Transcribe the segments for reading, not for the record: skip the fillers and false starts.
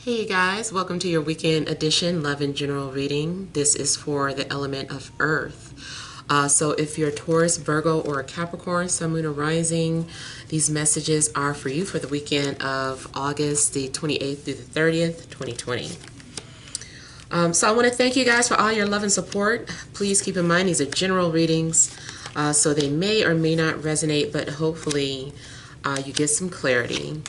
Hey you guys, welcome to your weekend edition Love and General reading. This is for the element of Earth. So if you're Taurus, Virgo, or a Capricorn, Sun, Moon, or Rising, these messages are for you for the weekend of August the 28th through the 30th, 2020. So I want to thank you guys for all your love and support. Please keep in mind these are general readings, so they may or may not resonate, but hopefully you get some clarity.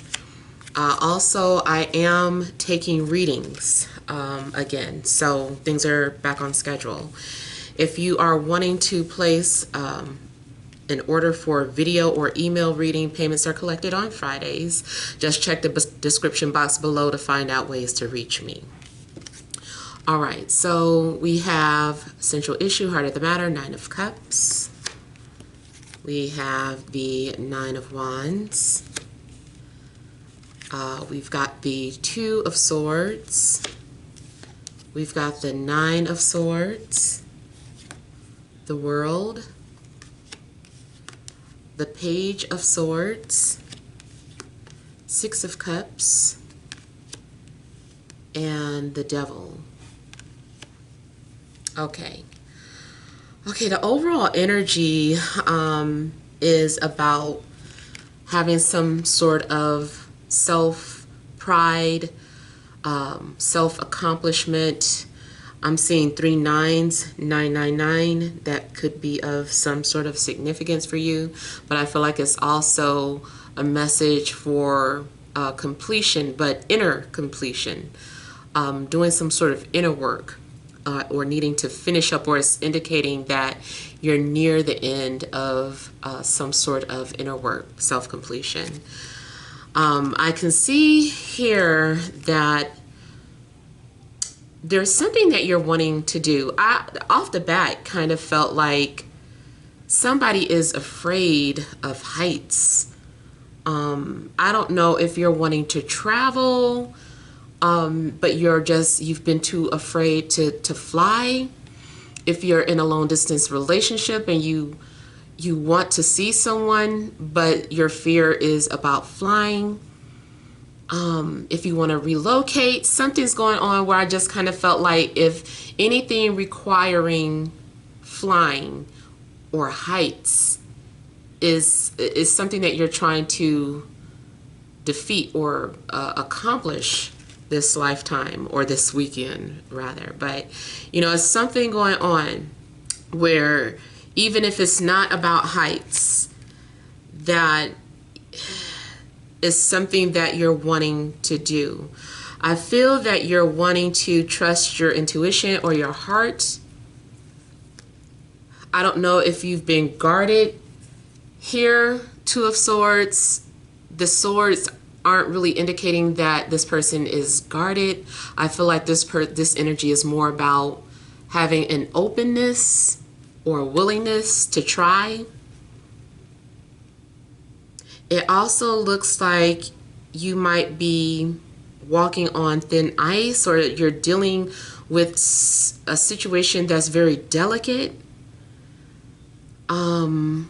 Also, I am taking readings again, so things are back on schedule. If you are wanting to place an order for video or email reading, payments are collected on Fridays. Just check the description box below to find out ways to reach me. All right, so we have Central Issue, Heart of the Matter, Nine of Cups. We have the Nine of Wands. We've got the Two of Swords. We've got the Nine of Swords, the World, the Page of Swords, Six of Cups, and the Devil. Okay, the overall energy is about having some sort of self-pride, self-accomplishment. I'm seeing 3 9s, 999. That could be of some sort of significance for you, but I feel like it's also a message for completion, but inner completion, doing some sort of inner work, or needing to finish up, or it's indicating that you're near the end of some sort of inner work, self-completion. I can see here that there's something that you're wanting to do. Off the bat, kind of felt like somebody is afraid of heights. I don't know if you're wanting to travel, but you've been too afraid to fly. If you're in a long distance relationship and you want to see someone, but your fear is about flying. If you want to relocate, something's going on where I just kind of felt like if anything requiring flying or heights is something that you're trying to defeat or accomplish this lifetime, or this weekend rather. But it's something going on where even if it's not about heights, that is something that you're wanting to do. I feel that you're wanting to trust your intuition or your heart. I don't know if you've been guarded here. Two of Swords. The swords aren't really indicating that this person is guarded. I feel like this energy is more about having an openness or willingness to try. It also looks like you might be walking on thin ice, or you're dealing with a situation that's very delicate. So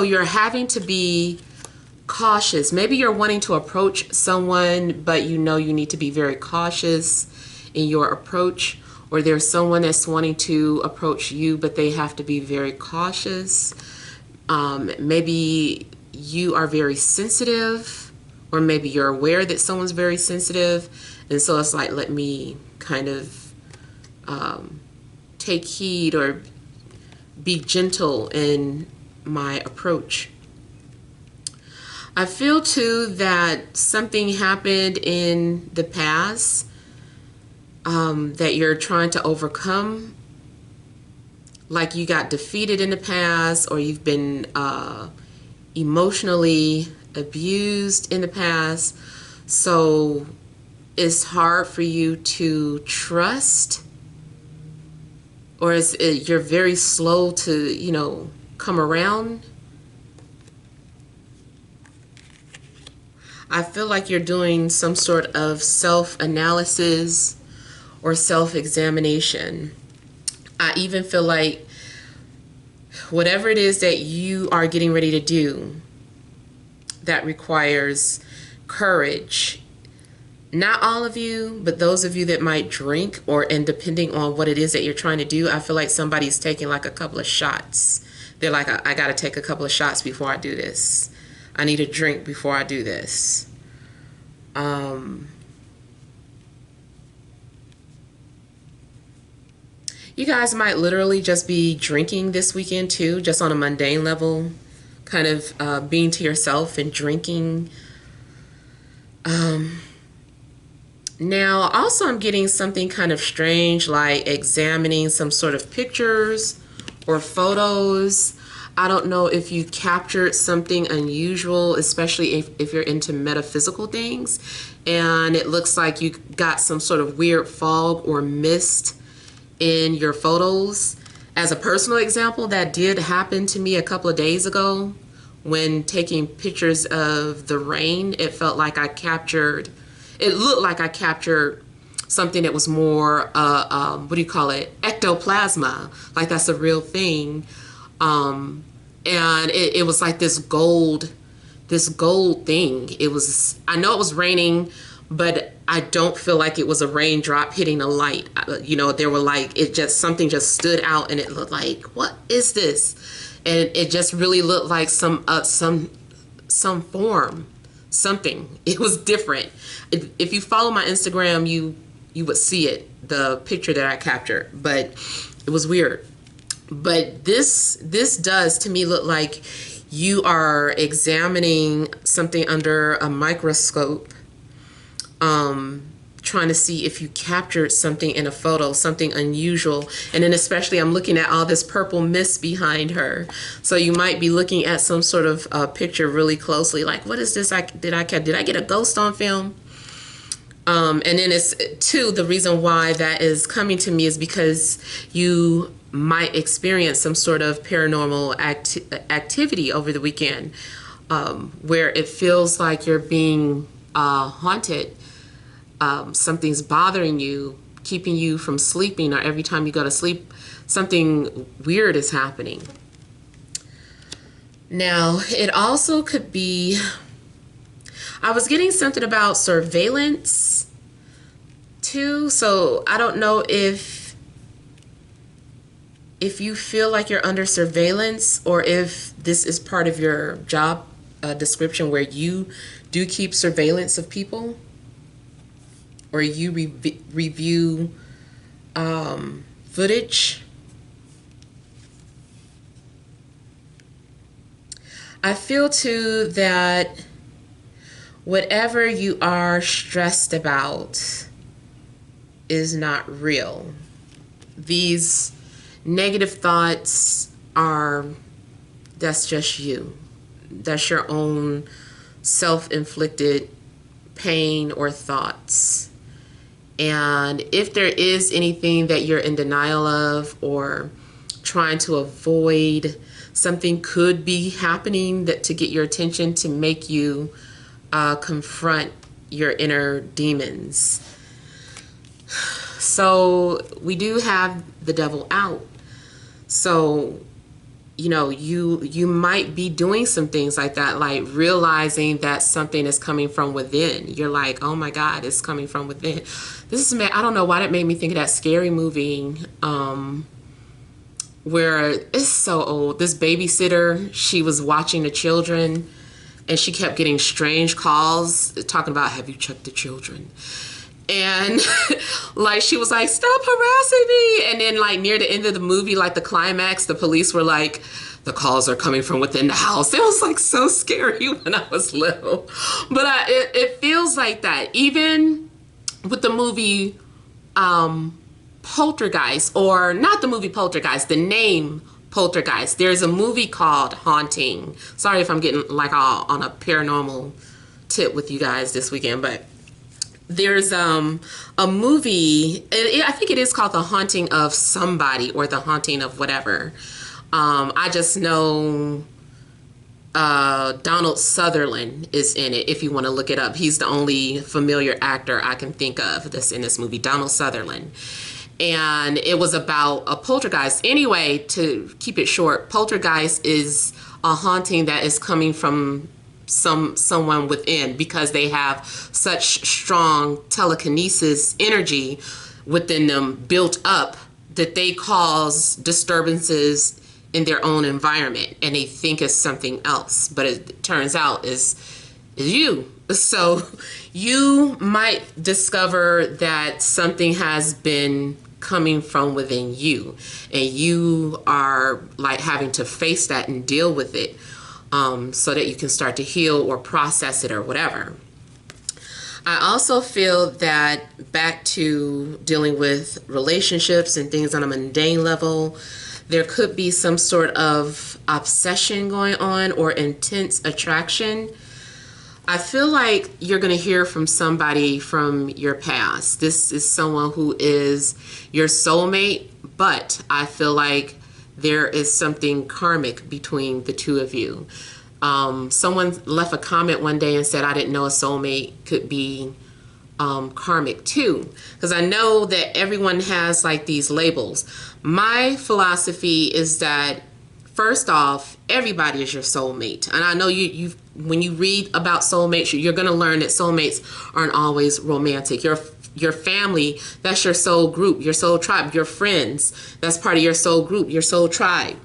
you're having to be cautious. Maybe you're wanting to approach someone, but you need to be very cautious in your approach. Or there's someone that's wanting to approach you, but they have to be very cautious. Maybe you are very sensitive, or maybe you're aware that someone's very sensitive, and so it's like, let me kind of take heed or be gentle in my approach. I feel too that something happened in the past that you're trying to overcome, like you got defeated in the past, or you've been emotionally abused in the past, so it's hard for you to trust, or you're very slow to come around. I feel like you're doing some sort of self-analysis or self-examination. I even feel like whatever it is that you are getting ready to do that requires courage, Not all of you, but those of you that might drink, and depending on what it is that you're trying to do, I feel like somebody's taking like a couple of shots. They're like, I got to take a couple of shots before I do this. I need a drink before I do this. You guys might literally just be drinking this weekend too, just on a mundane level, kind of being to yourself and drinking. Now, also I'm getting something kind of strange, like examining some sort of pictures or photos. I don't know if you captured something unusual, especially if you're into metaphysical things, and it looks like you got some sort of weird fog or mist in your photos. As a personal example, that did happen to me a couple of days ago when taking pictures of the rain. It felt like it looked like I captured something that was more, what do you call it? Ectoplasma, like that's a real thing. And it was like this gold thing. I know it was raining, but I don't feel like it was a raindrop hitting a light. There were like, something just stood out and it looked like, what is this? And it just really looked like some form, something. It was different. If you follow my Instagram, you would see it, the picture that I captured, but it was weird. But this does to me look like you are examining something under a microscope, trying to see if you captured something in a photo, something unusual. And then especially I'm looking at all this purple mist behind her. So you might be looking at some sort of picture really closely, like, what is this? Did I get a ghost on film? And then it's too, the reason why that is coming to me is because you might experience some sort of paranormal activity over the weekend, where it feels like you're being haunted. Something's bothering you, keeping you from sleeping, or every time you go to sleep, something weird is happening. Now, it also could be, I was getting something about surveillance too. So I don't know if you feel like you're under surveillance, or if this is part of your job description where you do keep surveillance of people, or you review footage. I feel too that whatever you are stressed about is not real. These negative thoughts that's just you. That's your own self-inflicted pain or thoughts. And if there is anything that you're in denial of or trying to avoid, something could be happening to get your attention, to make you confront your inner demons. So we do have the devil out. So, you might be doing some things like that, like realizing that something is coming from within. You're like, oh my God, it's coming from within. I don't know why that made me think of that scary movie, where it's so old. This babysitter, she was watching the children and she kept getting strange calls talking about, have you checked the children? And like, she was like, stop harassing me. And then like near the end of the movie, like the climax, the police were like, the calls are coming from within the house. It was like so scary when I was little. But it feels like that. Even with the movie Poltergeist, or not the movie Poltergeist, the name Poltergeist. There's a movie called Haunting. Sorry if I'm getting like all on a paranormal tip with you guys this weekend, but there's a movie, I think it is called The Haunting of Somebody, or The Haunting of whatever. I just know Donald Sutherland is in it, if you want to look it up. He's the only familiar actor I can think of that's in this movie, Donald Sutherland. And it was about a poltergeist. Anyway, to keep it short, poltergeist is a haunting that is coming from someone within, because they have such strong telekinesis energy within them built up that they cause disturbances in their own environment, and they think it's something else, but it turns out is you. So you might discover that something has been coming from within you, and you are like having to face that and deal with it, so that you can start to heal or process it or whatever. I also feel that, back to dealing with relationships and things on a mundane level, there could be some sort of obsession going on or intense attraction. I feel like you're going to hear from somebody from your past. This is someone who is your soulmate, but I feel like there is something karmic between the two of you. Someone left a comment one day and said, I didn't know a soulmate could be karmic too, because I know that everyone has like these labels. My philosophy is that, first off, everybody is your soulmate. And I know you when you read about soulmates, you're going to learn that soulmates aren't always romantic. Your family, that's your soul group, your soul tribe. Your friends, that's part of your soul group, your soul tribe.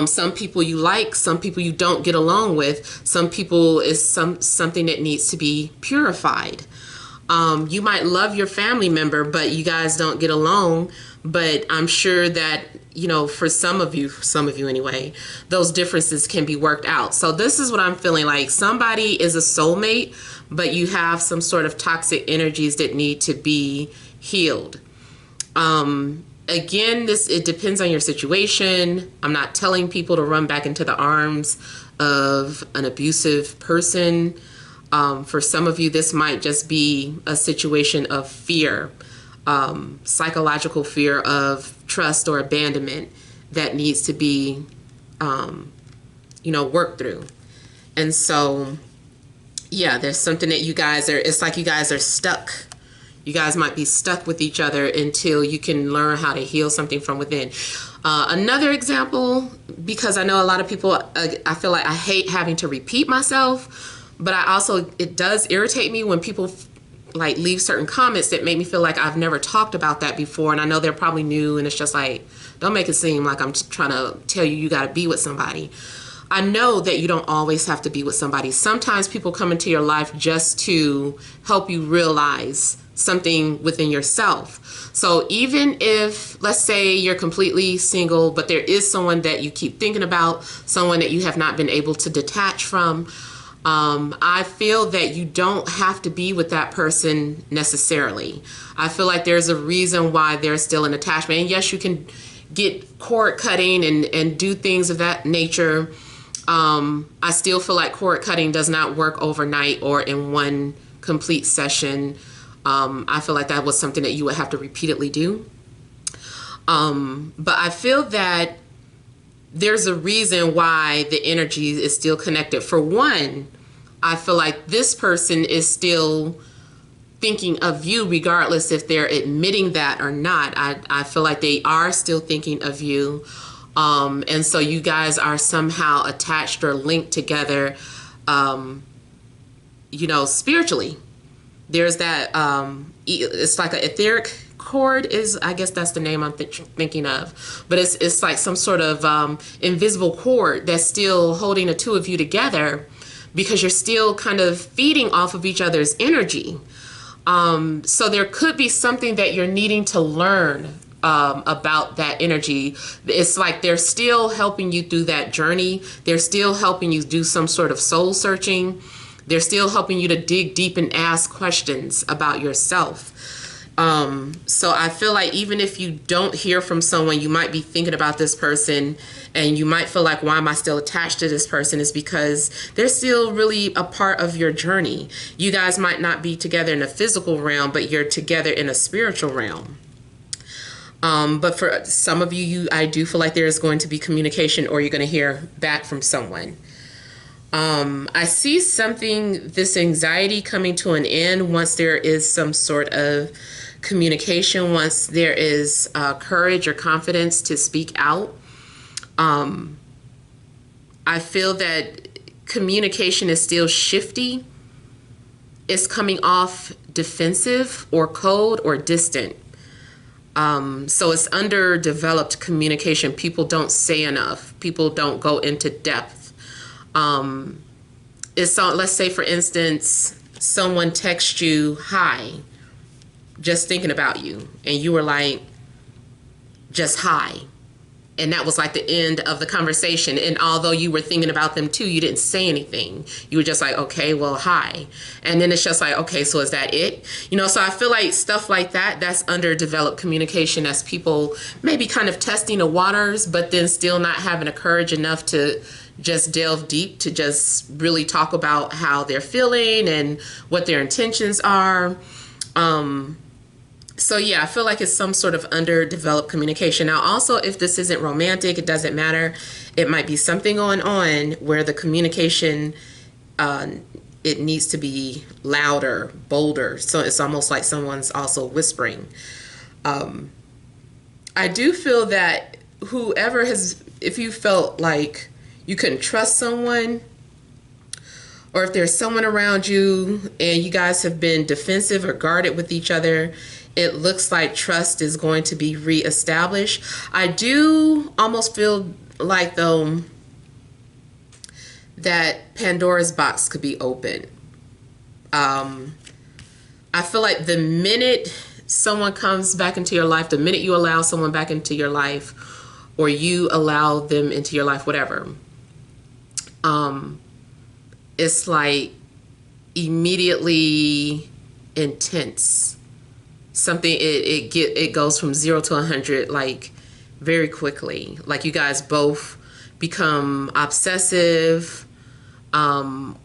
Some people you like, some people you don't get along with, some people is something that needs to be purified. You might love your family member, but you guys don't get along. But I'm sure that, you know, for some of you anyway, those differences can be worked out. So this is what I'm feeling like. Somebody is a soulmate, but you have some sort of toxic energies that need to be healed. Again, it depends on your situation. I'm not telling people to run back into the arms of an abusive person. For some of you, this might just be a situation of fear, psychological fear of trust or abandonment that needs to be, worked through. And so, yeah, there's something that it's like you guys are stuck. You guys might be stuck with each other until you can learn how to heal something from within. Another example, because I know a lot of people, I feel like I hate having to repeat myself, but it does irritate me when people like leave certain comments that make me feel like I've never talked about that before. And I know they're probably new, and it's just like, don't make it seem like I'm trying to tell you got to be with somebody. I know that you don't always have to be with somebody. Sometimes people come into your life just to help you realize something within yourself. So even if, let's say, you're completely single, but there is someone that you keep thinking about, someone that you have not been able to detach from, I feel that you don't have to be with that person necessarily. I feel like there's a reason why there's still an attachment. And yes, you can get cord cutting and do things of that nature. I still feel like cord cutting does not work overnight or in one complete session. I feel like that was something that you would have to repeatedly do. But I feel that there's a reason why the energy is still connected. For one, I feel like this person is still thinking of you regardless if they're admitting that or not. I feel like they are still thinking of you. And so you guys are somehow attached or linked together, spiritually. There's that, it's like an etheric cord I guess that's the name I'm thinking of. But it's like some sort of invisible cord that's still holding the two of you together, because you're still kind of feeding off of each other's energy. So there could be something that you're needing to learn about that energy. It's like they're still helping you through that journey. They're still helping you do some sort of soul searching. They're still helping you to dig deep and ask questions about yourself. So I feel like even if you don't hear from someone, you might be thinking about this person, and you might feel like, why am I still attached to this person? Is because they're still really a part of your journey. You guys might not be together in a physical realm, but you're together in a spiritual realm. But for some of you, I do feel like there is going to be communication, or you're going to hear back from someone. I see this anxiety coming to an end once there is some sort of communication, once there is courage or confidence to speak out. I feel that communication is still shifty. It's coming off defensive or cold or distant. So it's underdeveloped communication. People don't say enough. People don't go into depth. Let's say, for instance, someone texts you, "Hi, just thinking about you," and you were like, "Just hi." And that was like the end of the conversation. And although you were thinking about them too, you didn't say anything. You were just like, "Okay, well, hi." And then it's just like, okay, so is that it? So I feel like stuff like that, that's underdeveloped communication. That's people maybe kind of testing the waters, but then still not having the courage enough to just delve deep, to just really talk about how they're feeling and what their intentions are. So yeah, I feel like it's some sort of underdeveloped communication. Now, also, if this isn't romantic, it doesn't matter. It might be something going on where the communication, it needs to be louder, bolder. So it's almost like someone's also whispering. I do feel that if you felt like you couldn't trust someone, or if there's someone around you and you guys have been defensive or guarded with each other, it looks like trust is going to be reestablished. I do almost feel like, though, that Pandora's box could be open. I feel like the minute someone comes back into your life, the minute you allow someone back into your life, or you allow them into your life, whatever, it's like immediately intense. Something, it goes from 0 to 100 like very quickly. Like you guys both become obsessive, kind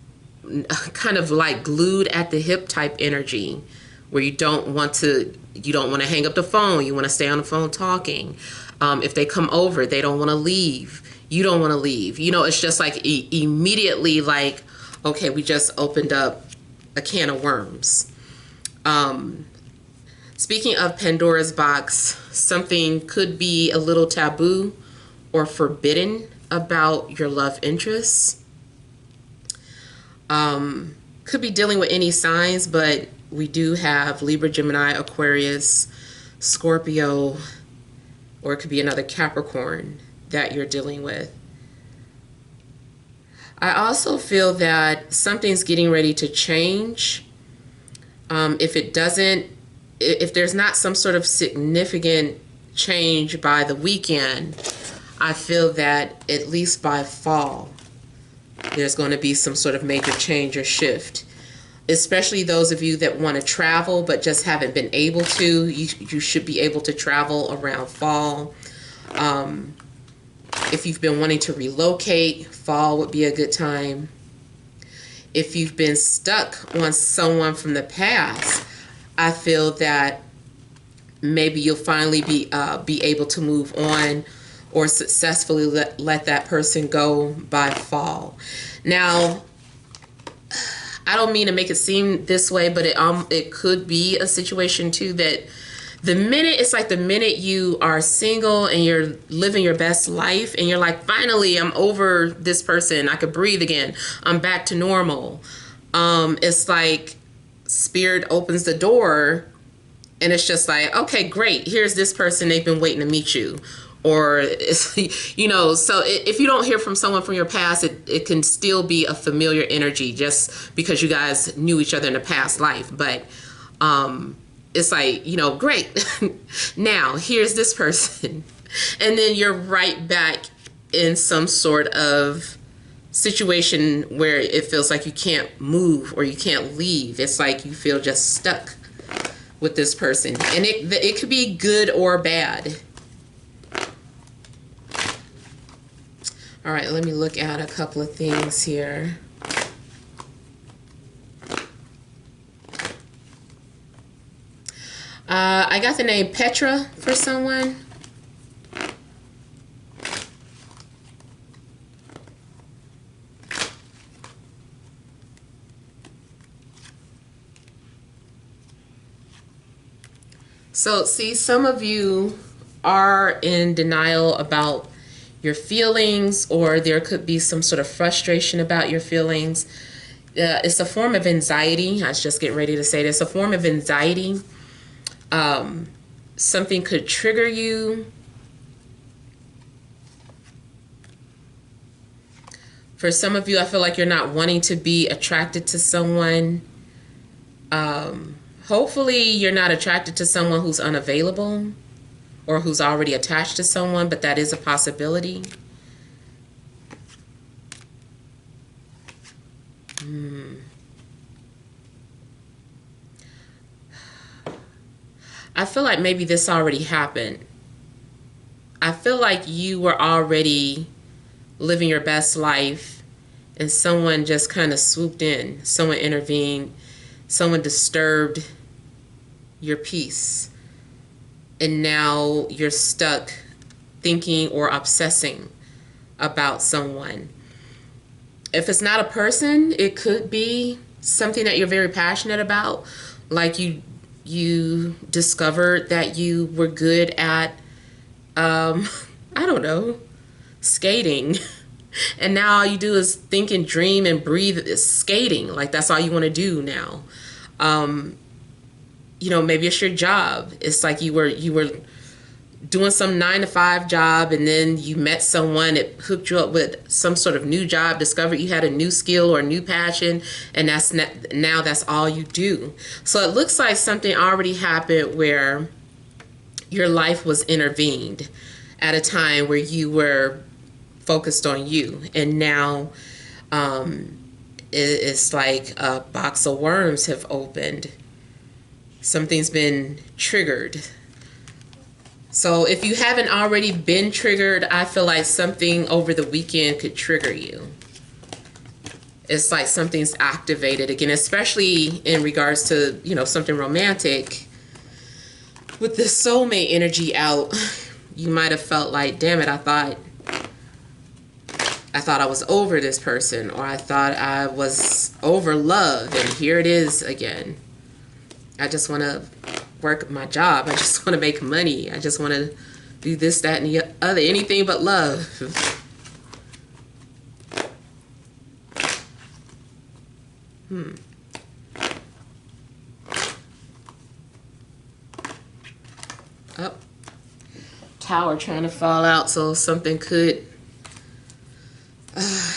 of like glued at the hip type energy, where you don't want to hang up the phone. You want to stay on the phone talking. If they come over, they don't want to leave. You don't want to leave. It's just like immediately like, okay, we just opened up a can of worms. Speaking of Pandora's box, something could be a little taboo or forbidden about your love interests. Could be dealing with any signs, but we do have Libra, Gemini, Aquarius, Scorpio, or it could be another Capricorn that you're dealing with. I also feel that something's getting ready to change. If there's not some sort of significant change by the weekend, I feel that at least by fall, there's going to be some sort of major change or shift. Especially those of you that want to travel but just haven't been able to. You should be able to travel around fall. If you've been wanting to relocate, fall would be a good time. If you've been stuck on someone from the past, I feel that maybe you'll finally be able to move on or successfully let that person go by fall. Now, I don't mean to make it seem this way, but it could be a situation too that the minute you are single and you're living your best life and you're like, finally, I'm over this person. I could breathe again. I'm back to normal. It's like Spirit opens the door and it's just like, okay, great. Here's this person. They've been waiting to meet you. Or, so if you don't hear from someone from your past, it can still be a familiar energy just because you guys knew each other in a past life. But it's like, great. Now, here's this person. And then you're right back in some sort of situation where it feels like you can't move or you can't leave. It's like you feel just stuck with this person. And it could be good or bad. All right, let me look at a couple of things here. I got the name Petra for someone. So, see, some of you are in denial about your feelings, or there could be some sort of frustration about your feelings. It's a form of anxiety. I was just getting ready to say this. A form of anxiety. Something could trigger you. For some of you, I feel like you're not wanting to be attracted to someone. Hopefully you're not attracted to someone who's unavailable or who's already attached to someone, but that is a possibility. I feel like maybe this already happened. I feel like you were already living your best life and someone just kind of swooped in, someone intervened, someone disturbed your peace, and now you're stuck thinking or obsessing about someone. If it's not a person, it could be something that you're very passionate about, like you discovered that you were good at I don't know, skating. And now all you do is think and dream and breathe is skating. Like that's all you want to do now. You know, maybe it's your job. It's like you were doing some 9-to-5 job, and then you met someone that hooked you up with some sort of new job, discovered you had a new skill or a new passion, and now that's all you do. So it looks like something already happened where your life was intervened at a time where you were focused on you, and now it's like a box of worms have opened. Something's been triggered. So if you haven't already been triggered, I feel like something over the weekend could trigger you. It's like something's activated again, especially in regards to, you know, something romantic. With the soulmate energy out, you might have felt like, damn it, I thought I was over this person, or I thought I was over love, and here it is again. I just want to work my job. I just want to make money. I just want to do this, that, and the other. Anything but love. Oh. Tower trying to fall out, so something could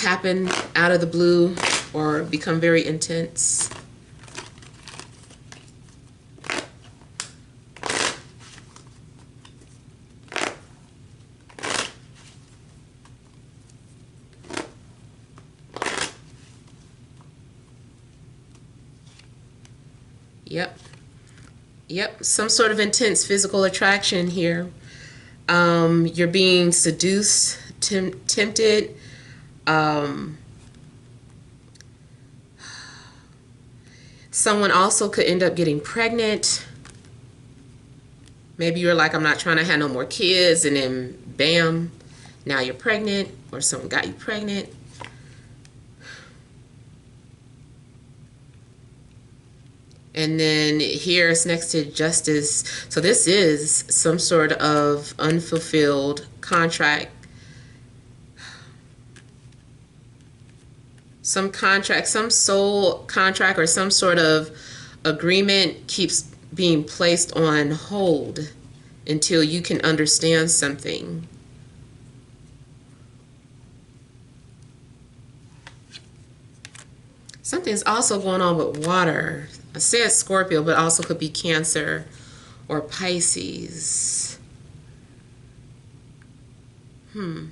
happen out of the blue or become very intense. Yep, some sort of intense physical attraction here. You're being seduced, tempted. Someone also could end up getting pregnant. Maybe you're like, I'm not trying to have no more kids, and then bam, now you're pregnant, or someone got you pregnant. And then here it's next to justice. So this is some sort of unfulfilled contract. Some contract, some soul contract, or some sort of agreement keeps being placed on hold until you can understand something. Something's also going on with water. I said Scorpio, but also could be Cancer or Pisces. I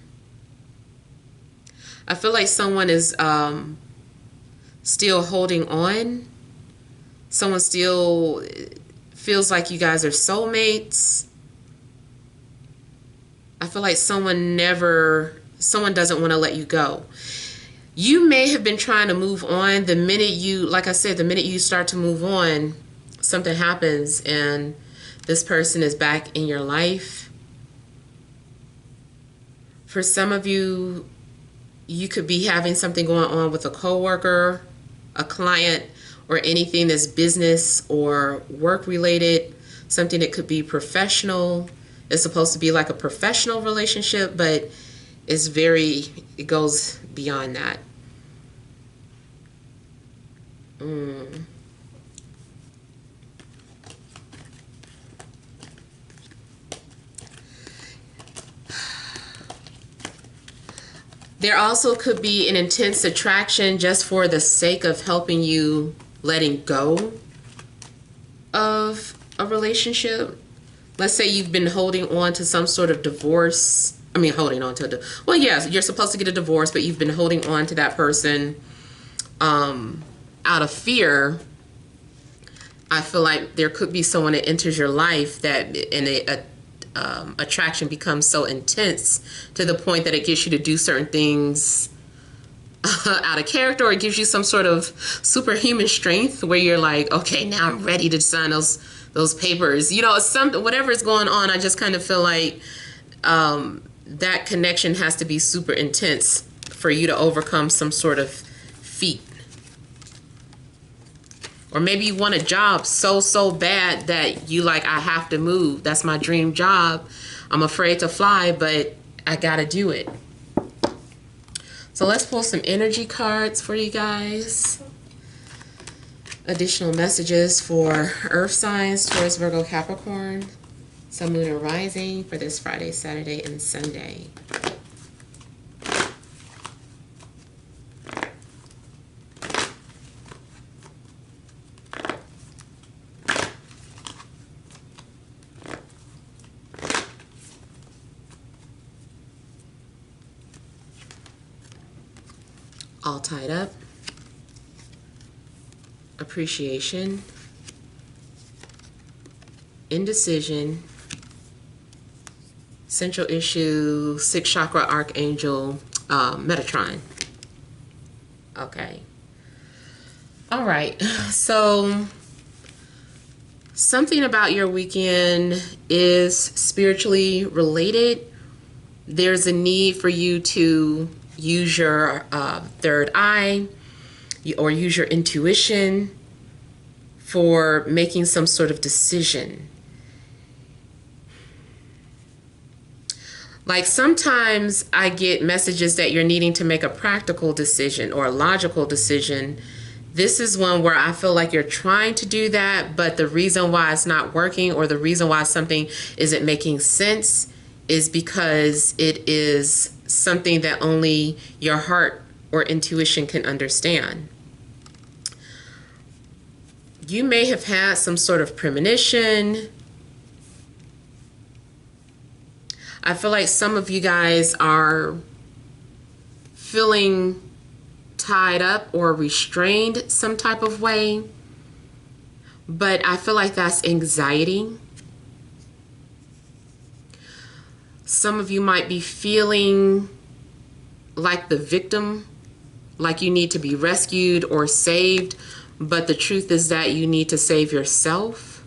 feel like someone is still holding on. Someone still feels like you guys are soulmates. I feel like someone doesn't want to let you go. You may have been trying to move on. The minute you, like I said, the minute you start to move on, something happens and this person is back in your life. For some of you, you could be having something going on with a coworker, a client, or anything that's business or work related, something that could be professional. It's supposed to be like a professional relationship, but is very, it goes beyond that. There also could be an intense attraction just for the sake of helping you letting go of a relationship. Let's say you've been holding on to some sort of divorce. I mean, holding on to well, yes, you're supposed to get a divorce, but you've been holding on to that person out of fear. I feel like there could be someone that enters your life that attraction becomes so intense to the point that it gets you to do certain things out of character, or it gives you some sort of superhuman strength where you're like, okay, now I'm ready to sign those papers. You know, whatever is going on, I just kind of feel like that connection has to be super intense for you to overcome some sort of feat. Or maybe you want a job so bad that you like, I have to move. That's my dream job. I'm afraid to fly, but I gotta do it. So let's pull some energy cards for you guys. Additional messages for Earth signs, Taurus, Virgo, Capricorn, Sun, Moon, and Rising for this Friday, Saturday, and Sunday. All tied up. Appreciation. Indecision. Central issue, 6th chakra archangel, Metatron. Okay. All right. So something about your weekend is spiritually related. There's a need for you to use your third eye or use your intuition for making some sort of decision. Like sometimes I get messages that you're needing to make a practical decision or a logical decision. This is one where I feel like you're trying to do that, but the reason why it's not working or the reason why something isn't making sense is because it is something that only your heart or intuition can understand. You may have had some sort of premonition. I feel like some of you guys are feeling tied up or restrained some type of way, but I feel like that's anxiety. Some of you might be feeling like the victim, like you need to be rescued or saved, but the truth is that you need to save yourself.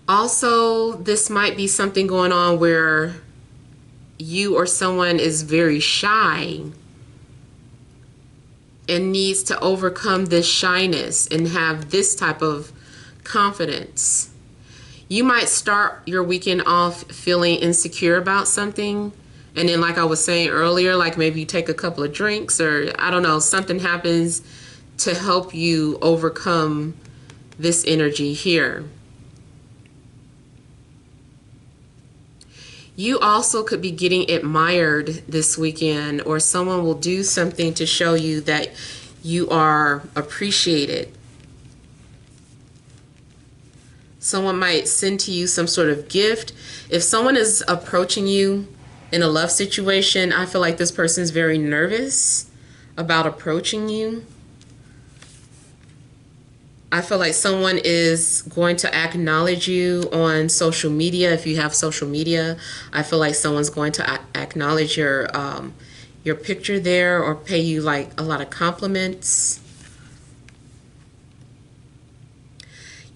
Also, this might be something going on where you or someone is very shy and needs to overcome this shyness and have this type of confidence. You might start your weekend off feeling insecure about something, and then like I was saying earlier, like maybe you take a couple of drinks or I don't know, something happens to help you overcome this energy here. You also could be getting admired this weekend, or someone will do something to show you that you are appreciated. Someone might send to you some sort of gift. If someone is approaching you in a love situation, I feel like this person is very nervous about approaching you. I feel like someone is going to acknowledge you on social media. If you have social media, I feel like someone's going to acknowledge your picture there or pay you like a lot of compliments.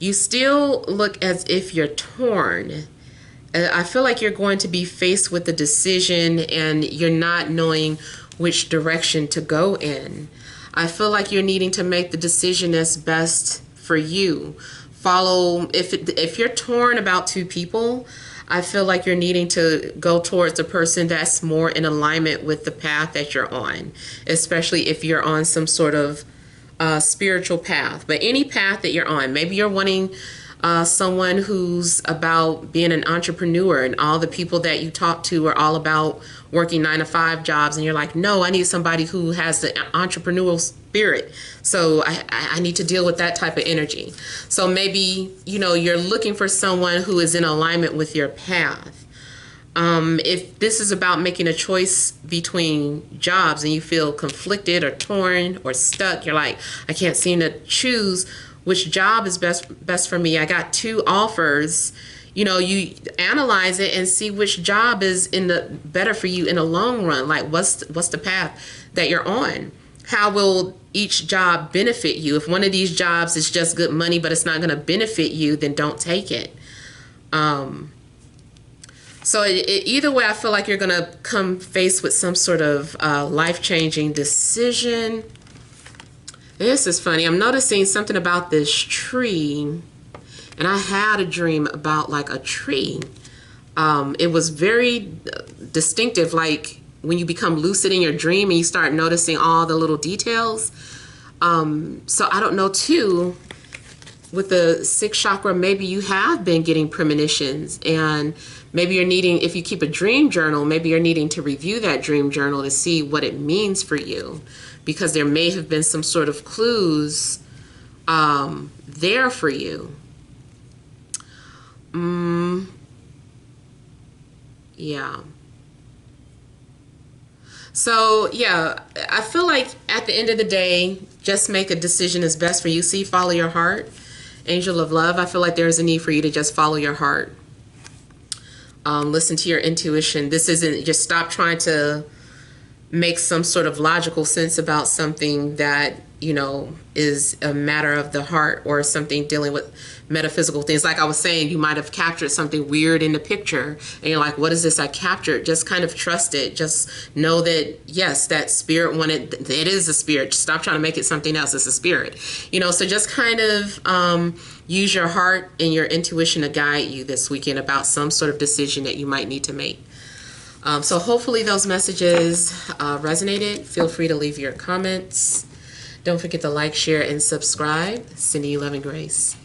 You still look as if you're torn. I feel like you're going to be faced with a decision and you're not knowing which direction to go in. I feel like you're needing to make the decision that's best for you. If you're torn about two people, I feel like you're needing to go towards a person that's more in alignment with the path that you're on, especially if you're on some sort of spiritual path. But any path that you're on, maybe you're wanting someone who's about being an entrepreneur, and all the people that you talk to are all about working 9-to-5 jobs, and you're like, no, I need somebody who has the entrepreneurial spirit. So I need to deal with that type of energy. So maybe, you know, you're looking for someone who is in alignment with your path. If this is about making a choice between jobs and you feel conflicted or torn or stuck, you're like, I can't seem to choose which job is best for me. I got 2 offers. You know, you analyze it and see which job is better for you in the long run. Like, what's the path that you're on? How will each job benefit you? If one of these jobs is just good money but it's not going to benefit you, then don't take it. So either way, I feel like you're going to come face with some sort of life-changing decision. This is funny. I'm noticing something about this tree, and I had a dream about like a tree. It was very distinctive, like when you become lucid in your dream and you start noticing all the little details. So I don't know too, with the 6th chakra, maybe you have been getting premonitions, and maybe you're needing, if you keep a dream journal, maybe you're needing to review that dream journal to see what it means for you, because there may have been some sort of clues there for you. Yeah. So, yeah, I feel like at the end of the day, just make a decision that's best for you. See, follow your heart. Angel of love, I feel like there's a need for you to just follow your heart. Listen to your intuition. This isn't, just stop trying to make some sort of logical sense about something that, you know, is a matter of the heart, or something dealing with metaphysical things. Like I was saying, you might have captured something weird in the picture and you're like, what is this I captured? Just kind of trust it. Just know that, yes, that spirit wanted, it is a spirit. Just stop trying to make it something else. It's a spirit, you know. So just kind of use your heart and your intuition to guide you this weekend about some sort of decision that you might need to make. So hopefully those messages resonated. Feel free to leave your comments. Don't forget to like, share, and subscribe. Sending you love and grace.